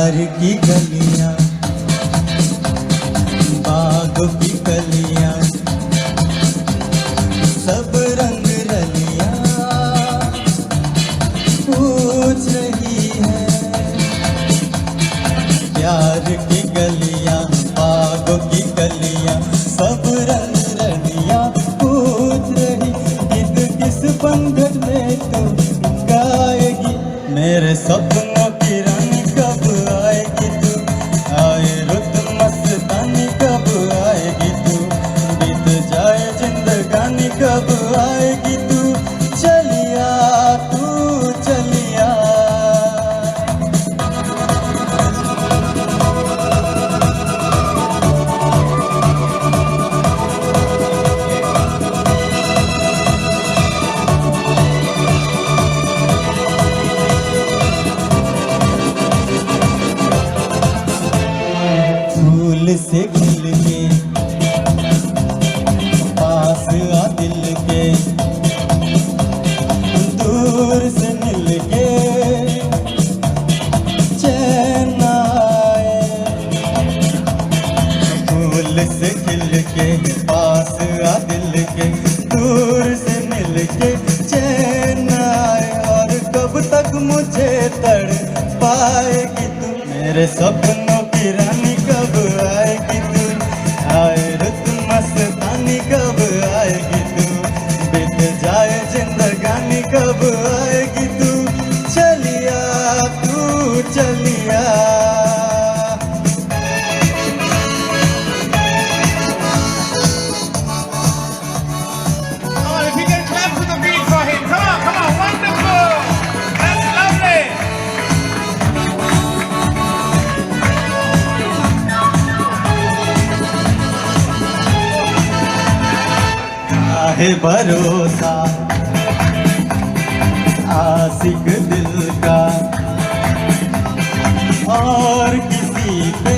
प्यार की गलियां, बागों की कलियां, सब रंग रलियां पूछ रही है। प्यार की गलियां, बागों की कलियां, सब रंग रलियां पूछ रही, गीत किस बंधन में तू गाएगी। मेरे सपनों की रानी कब आएगी तू, आए रुत मस्तानी कब आएगी तू, बीत जाए जिंदगानी कब आएगी तू, चलिया तू चलिया। फूल से खिल के पास आ दिल के, दूर से मिल के चैन आए। फूल से खिल के पास आ दिल के, दूर से मिल के चैन आए। और कब तक मुझे तड़ पाएगी तू, मेरे सपनों की रानी कब आएगी तू, आए रुत मस्तानी कब आएगी तू, बीत जाए जिंदगानी कब आएगी तू, चलिया तू चलिया। Come on, if you can clap to the beat for him. Come on, wonderful. That's lovely. है भरोसा आशिक दिल का और किसी पे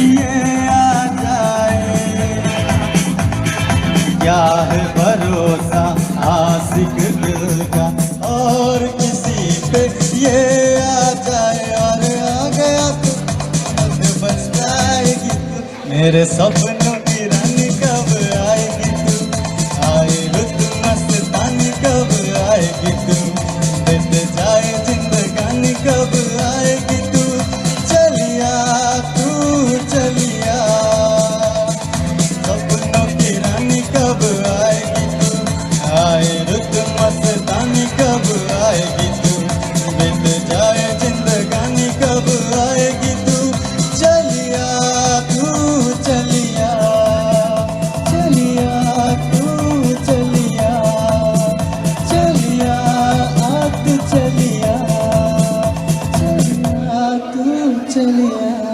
ये आ जाए। क्या है भरोसा आशिक दिल का और किसी पे ये आ जाए, और आ गया तो बच जाएगी तू, मेरे सपनों की रानी कब आएगी तू, आए रुत मस्तानी कब आएगी तू, बीत जाए जिंदगानी कब आएगी तू, चलिया तू चलिया। सपनों की रानी कब आएगी तू, आए रुत मस्तानी कब आएगी तू, बीत जाए जिंदगानी कब आएगी तू, चलिया तू चलिया। चलिया तू चलिया, चलिया तू चलिया, चलिया तू चलिया।